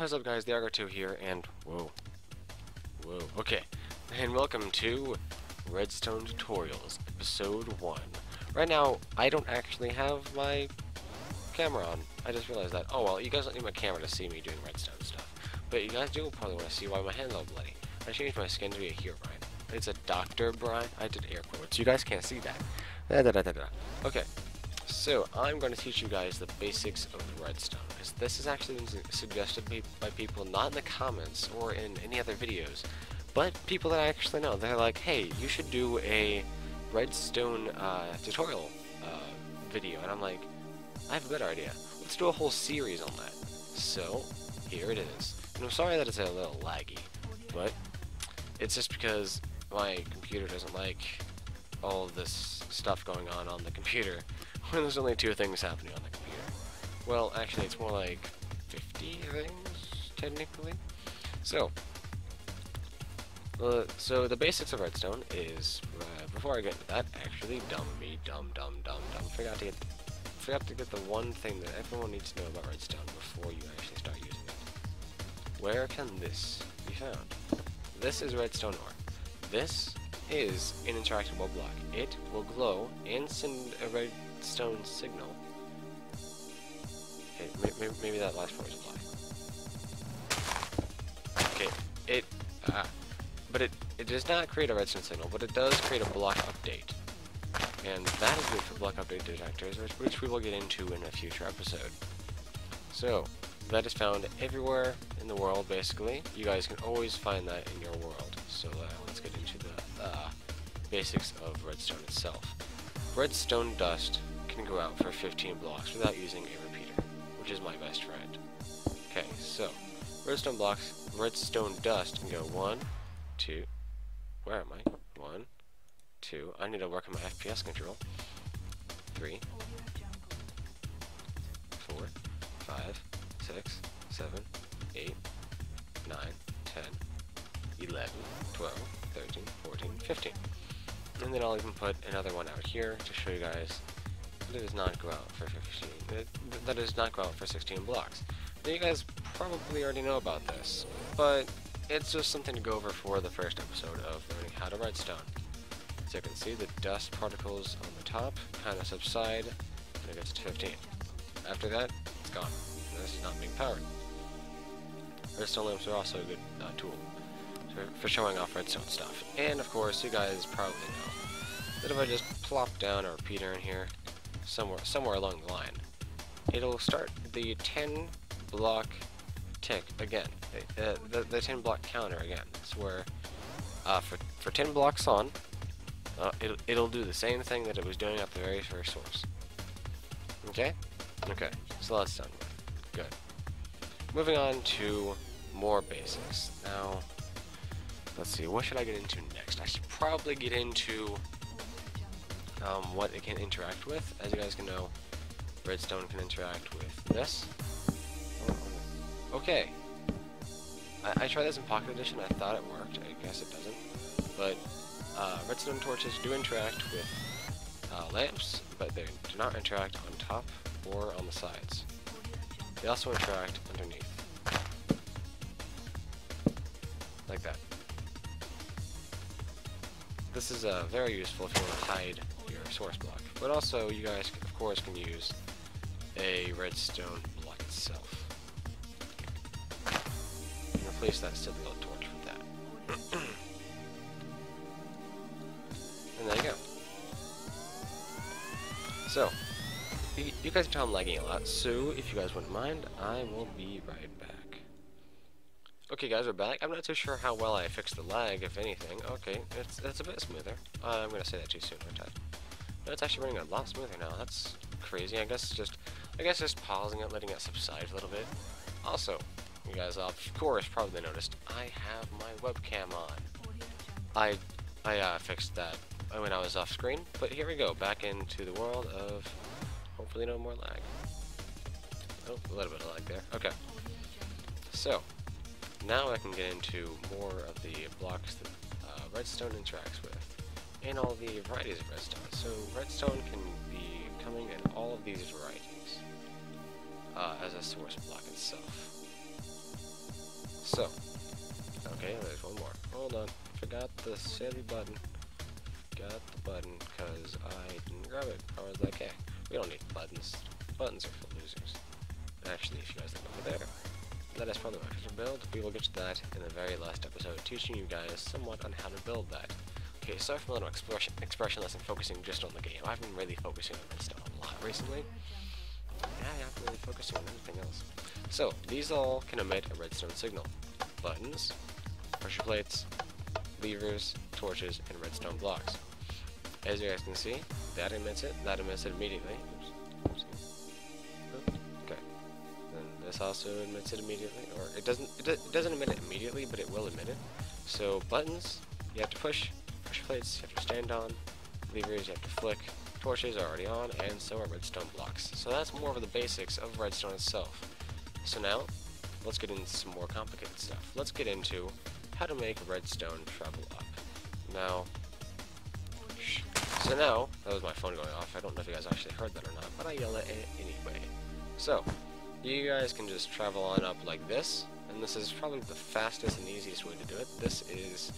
What's up guys, the Argo2 here, and whoa, okay, and welcome to Redstone Tutorials, episode 1. Right now, I don't actually have my camera on. I just realized that. Oh well, you guys don't need my camera to see me doing redstone stuff, but you guys do probably want to see why my hand's all bloody. I changed my skin to be a Herobrine. It's a Dr. Brine. I did air quotes. You guys can't see that. Okay. So, I'm going to teach you guys the basics of redstone, because this has actually been suggested by people not in the comments or in any other videos, but people that I actually know. They're like, hey, you should do a redstone tutorial video, and I'm like, I have a better idea. Let's do a whole series on that. So, here it is. And I'm sorry that it's a little laggy, but it's just because my computer doesn't like all of this stuff going on the computer. When there's only 2 things happening on the computer. Well, actually, it's more like 50 things, technically. So the basics of redstone is, before I get into that, actually, dumb. Forgot to get the one thing that everyone needs to know about redstone before you actually start using it. Where can this be found? This is redstone ore. This is an interactable block. It will glow and send a redstone signal. Okay, maybe that last part was a lie. Okay, but it does not create a redstone signal, but it does create a block update. And that is good for block update detectors, which we will get into in a future episode. So, that is found everywhere in the world, basically. You guys can always find that in your world. So let's get into the basics of redstone itself. Redstone dust can go out for 15 blocks without using a repeater, which is my best friend. Okay, so redstone dust can go 1, 2, where am I? 1, 2, I need to work on my FPS control. 3, 4, 5, 6, 7, 8, 9, 10, 11, 12, 13, 14, 15. And then I'll even put another one out here to show you guys that it does not go out for 15. That does not go out for 16 blocks. Now you guys probably already know about this, but it's just something to go over for the first episode of learning how to redstone. So you can see the dust particles on the top kind of subside when it gets to 15. After that, it's gone. And this is not being powered. Redstone lamps are also a good tool for showing off redstone stuff. And of course, you guys probably know that if I just plop down a repeater in here, somewhere along the line, it'll start the 10 block tick again, the 10 block counter again. It's where for 10 blocks on, it'll do the same thing that it was doing at the very first source. Okay, so that's done with. Good. Moving on to more basics. Now, let's see, what should I get into next? I should probably get into what it can interact with. As you guys can know, redstone can interact with this. Okay. I tried this in Pocket Edition. I thought it worked. I guess it doesn't. But redstone torches do interact with lamps, but they do not interact on top or on the sides. They also interact underneath. Like that. This is very useful if you want to hide your source block, but also you guys, of course, can use a redstone block itself. And replace that steel torch with that. And there you go. So, you guys can tell I'm lagging a lot, so if you guys wouldn't mind, I will be right back. Okay guys, we're back. I'm not too sure how well I fixed the lag, if anything. Okay, it's a bit smoother. I'm gonna say that too soon, aren't I? No, it's actually running a lot smoother now. That's crazy. I guess just pausing it, letting it subside a little bit. Also, you guys of course probably noticed I have my webcam on. I fixed that when I was off screen, but here we go, back into the world of hopefully no more lag. Oh, a little bit of lag there. Okay. So, now I can get into more of the blocks that redstone interacts with, and all the varieties of redstone. So redstone can be coming in all of these varieties as a source block itself. So, okay, there's one more. Hold on, forgot the silly button. Got the button because I didn't grab it. I was like, hey, we don't need buttons. Buttons are for losers. Actually, if you guys look over there, that is probably my custom build. We will get to that in the very last episode, teaching you guys somewhat on how to build that. Okay, sorry for a little expressionless and focusing just on the game. I've been really focusing on Redstone a lot recently. Yeah, I haven't really focusing on anything else. So, these all can emit a redstone signal. Buttons, pressure plates, levers, torches, and redstone blocks. As you guys can see, that emits it immediately. Oops. Okay. Then this also emits it immediately, or it doesn't emit it immediately, but it will emit it. So buttons, you have to push. Pressure plates, you have to stand on. Levers, you have to flick. Torches are already on, and so are redstone blocks. So that's more of the basics of redstone itself. So now, let's get into some more complicated stuff. Let's get into how to make redstone travel up. Now, so now, that was my phone going off. I don't know if you guys actually heard that or not, but I yelled at it anyway. So, you guys can just travel on up like this, and this is probably the fastest and easiest way to do it. This is,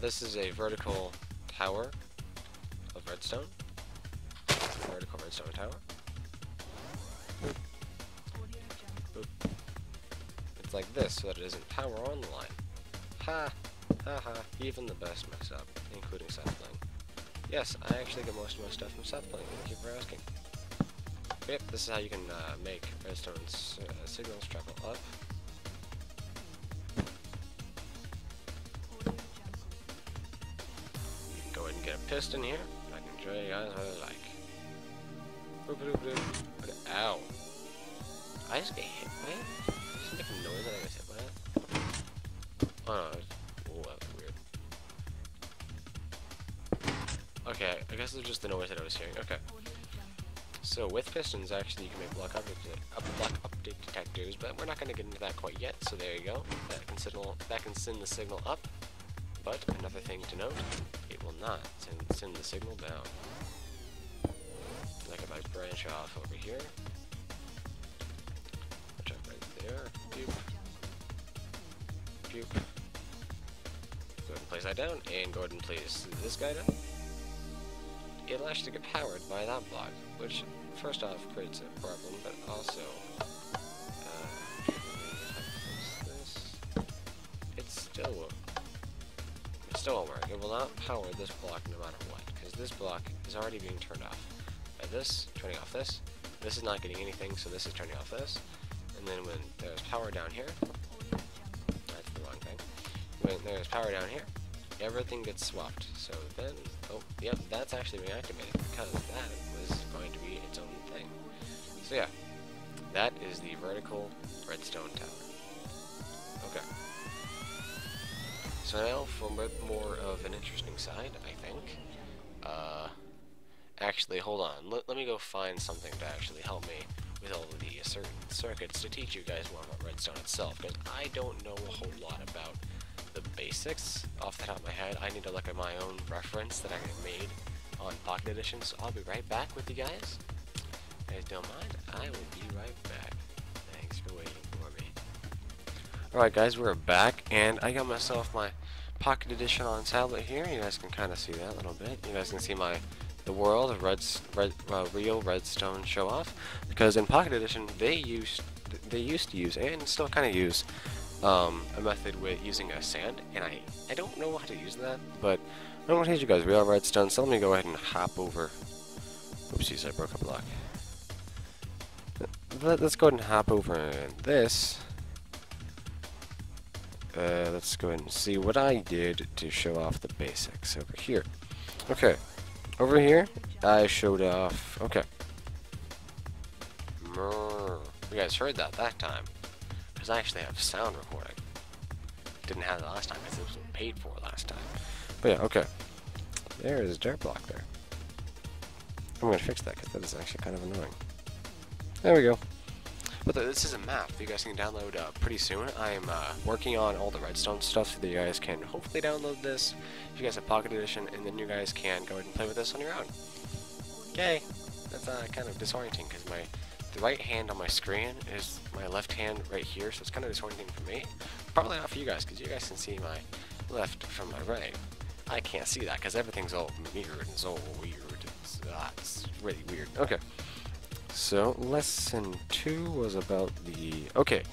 this is a vertical tower of redstone. Vertical redstone tower. Boop. Boop. It's like this, so that it isn't power on the line. Ha! Ha ha! Even the best mess up, including Southplaying. Yes, I actually get most of my stuff from Southplaying. Thank you for asking. Yep, this is how you can make redstone signals travel up. You can go ahead and get a piston here. I can show you guys what I like. Boop, boop, boop. Ow. I just get hit by it? I just make a noise that I get hit by it? Oh no, oh, that was weird. Okay, I guess it's just the noise that I was hearing. Okay. So with pistons, actually, you can make block update detectors, but we're not going to get into that quite yet. So there you go. That can send the signal up. But another thing to note, it will not send the signal down. Like if I branch off over here, branch off right there, boop, boop. Go ahead and place that down, and go ahead and place this guy down. It'll actually get powered by that block, which first off creates a problem, but also it still won't work. It will not power this block no matter what, because this block is already being turned off. By this turning off this is not getting anything, so this is turning off this, and then when there's power down here, that's the wrong thing. When there's power down here, everything gets swapped. So then, oh, yep, that's actually being activated because that was going to be its own thing. So yeah, that is the vertical redstone tower. Okay. So now for more of an interesting side, I think. Actually, hold on. Let me go find something to actually help me with all of the certain circuits to teach you guys more about redstone itself, because I don't know a whole lot about the basics off the top of my head. I need to look at my own reference that I made on Pocket Edition, so I'll be right back with you guys. If you guys don't mind, I will be right back. Thanks for waiting for me. Alright guys, we're back, and I got myself my Pocket Edition on tablet here. You guys can kind of see that a little bit. You guys can see the world of real redstone show off, because in Pocket Edition they used to use and still kind of use a method with using a sand, and I don't know how to use that, but I'm going to teach you guys real redstone, so let me go ahead and hop over. Oopsies, I broke a block. Let's go ahead and hop over this. Let's go ahead and see what I did to show off the basics over here. Okay, over here I showed off. Okay, you guys heard that time, because I actually have sound recording. Didn't have it last time because it was paid for last time. But yeah, okay. There is a dirt block there. I'm going to fix that because that is actually kind of annoying. There we go. But this is a map that you guys can download pretty soon. I'm working on all the Redstone stuff so that you guys can hopefully download this if you guys have Pocket Edition, and then you guys can go ahead and play with this on your own. Okay, that's kind of disorienting because the right hand on my screen is my left hand right here, so it's kind of disorienting for me. Probably not for you guys, because you guys can see my left from my right. I can't see that because everything's all mirrored and it's all weird. It's really weird. Okay, so lesson 2 was about the... Okay,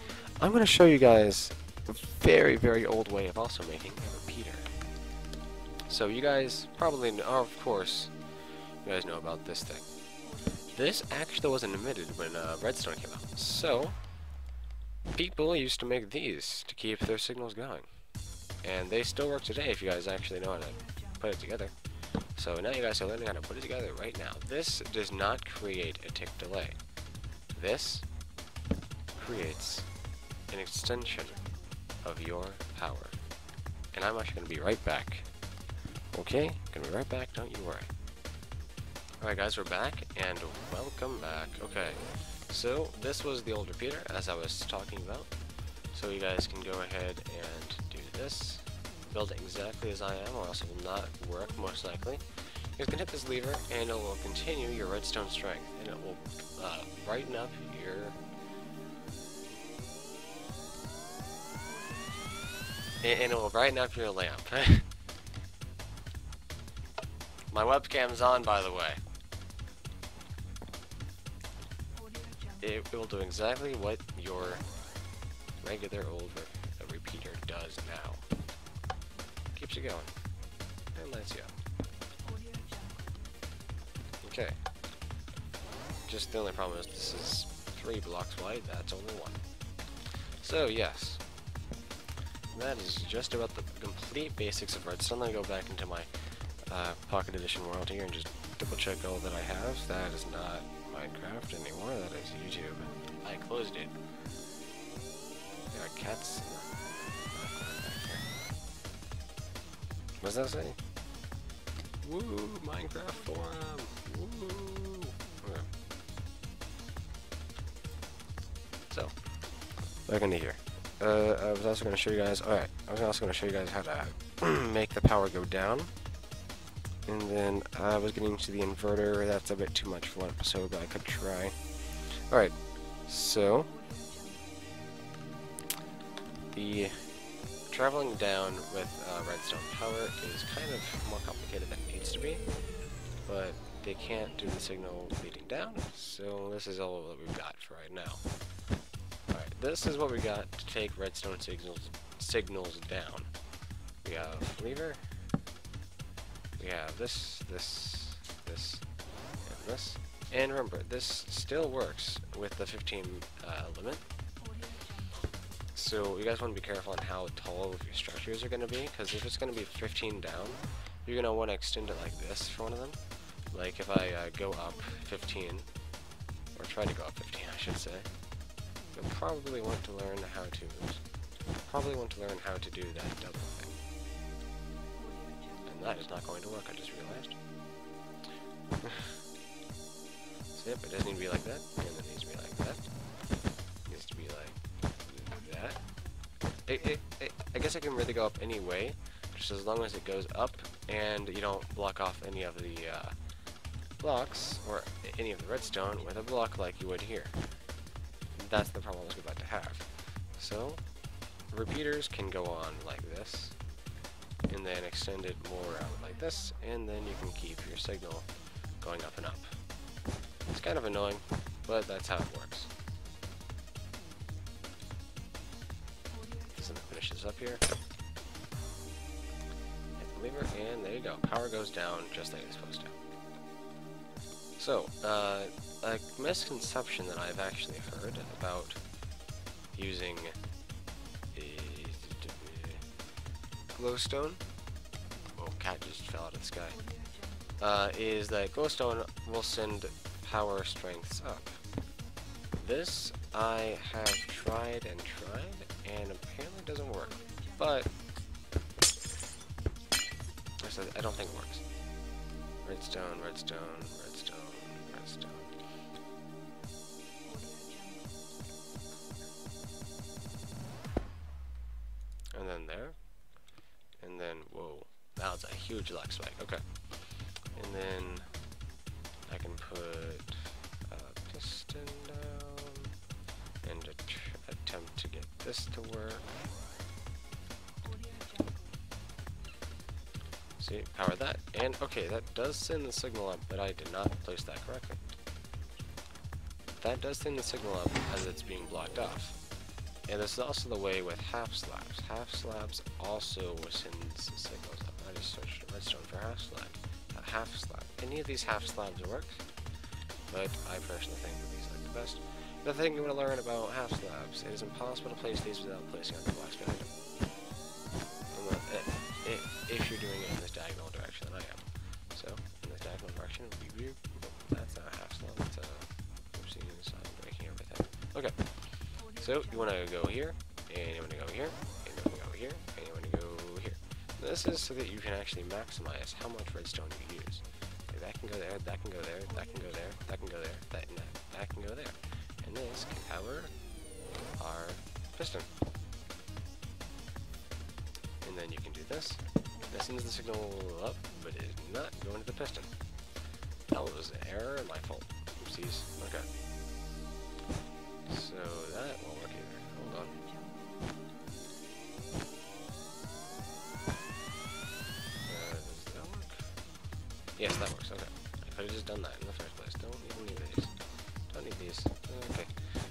I'm going to show you guys a very, very old way of also making a repeater. So you guys probably know, of course, you guys know about this thing. This actually wasn't invented when Redstone came out. So, people used to make these to keep their signals going. And they still work today if you guys actually know how to put it together. So now you guys are learning how to put it together right now. This does not create a tick delay. This creates an extension of your power. And I'm actually going to be right back. Okay? Gonna be right back, don't you worry. Alright guys, we're back, and welcome back. Okay, so this was the old repeater, as I was talking about. So you guys can go ahead and do this. Build it exactly as I am, or else it will not work, most likely. You guys can hit this lever, and it will continue your redstone strength, and it will brighten up your... And it will brighten up your lamp. My webcam's on, by the way. It will do exactly what your regular old repeater does now. Keeps you going. And lets you up. Okay. Just the only problem is this is 3 blocks wide, that's only 1. So, yes. That is just about the complete basics of Redstone. Let me go back into my Pocket Edition world here and just double check all that I have. That is not Minecraft anymore, that is YouTube. I closed it. There are cats in the back here. What does that say? Woo! Minecraft forum! Woo! Okay. So, back into here. I was also going to show you guys, alright, I was also going to show you guys how to make the power go down. And then I was getting to the inverter. That's a bit too much for one episode, but I could try. Alright, so the traveling down with redstone power is kind of more complicated than it needs to be, but they can't do the signal leading down, so this is all that we've got for right now. Alright, this is what we got to take redstone signals down. We have lever. We have this, and this. And remember, this still works with the 15 limit. So you guys want to be careful on how tall your structures are going to be, because if it's going to be 15 down, you're going to want to extend it like this for one of them. Like if I go up 15, or try to go up 15, I should say, you'll probably want to learn how to do that double thing. That is not going to work, I just realized. So yep, it doesn't need to be like that, and it needs to be like that. It needs to be like that. I guess I can really go up any way, just as long as it goes up and you don't block off any of the blocks, or any of the redstone with a block like you would here. That's the problem I was about to have. So, repeaters can go on like this, and then extend it more out like this, and then you can keep your signal going up and up. It's kind of annoying, but that's how it works. Just gonna finish this up here. Hit the lever, and there you go. Power goes down just like it's supposed to. So, a misconception that I've actually heard about using glowstone, oh, cat just fell out of the sky, is that glowstone will send power strengths up. This I have tried and apparently doesn't work, but I don't think it works. Redstone, redstone, redstone, redstone. would you like, Spike? Okay. And then I can put a piston down and attempt to get this to work. See, power that. And okay, that does send the signal up, but I did not place that correctly. That does send the signal up as it's being blocked off. And this is also the way with half slabs. Half slabs also sends the signals up. I just searched redstone for half slab. Half slab. Any of these half slabs work, but I personally think that these are the best. The thing you want to learn about half slabs, it is impossible to place these without placing on the blocks behind them. If you're doing it in this diagonal direction that I am. So, in this diagonal direction, that's not a half slab, that's a... breaking everything. Okay. So, you want to go here, and you want to go here, and you want to go here, and you want to go here. This is so that you can actually maximize how much redstone you use. Like that can go there, that can go there, that can go there, that can go there, that can go there. And this can power our piston. And then you can do this. This sends the signal up, but it is not going to the piston. That was an error and my fault. Oopsies. Okay. So that won't work either. Hold on. Does that work? Yes, that works. Okay. I could have just done that in the first place. Don't even need these. Don't need these. Okay.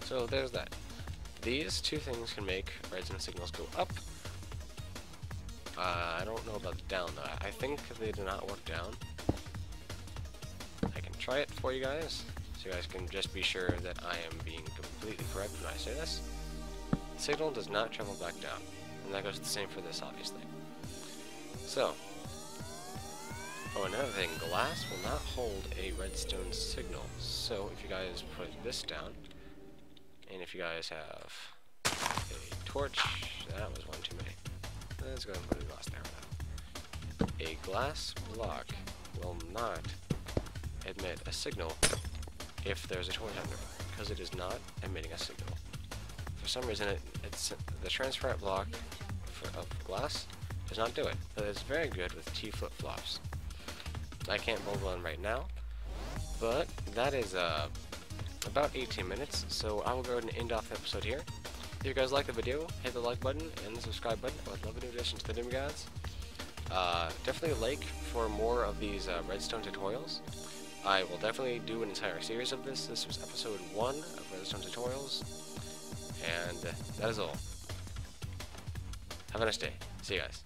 So there's that. These two things can make redstone signals go up. I don't know about down though. I think they do not work down. I can try it for you guys, so you guys can just be sure that I am being completely correct when I say this. The signal does not travel back down, and that goes the same for this, obviously. So, oh, another thing, glass will not hold a redstone signal. So if you guys put this down, and if you guys have a torch, that was one too many. Let's go ahead and put a glass there. A glass block will not emit a signal if there's a torch under it, because it is not emitting a signal. For some reason, it's the transparent block of glass does not do it, but it's very good with T flip-flops. I can't build one right now, but that is about 18 minutes, so I will go ahead and end off the episode here. If you guys like the video, hit the like button and the subscribe button. I would love a new addition to the Doom Gods. Definitely like for more of these redstone tutorials. I will definitely do an entire series of this. This was episode 1 of redstone tutorials. And that is all. Have a nice day. See you guys.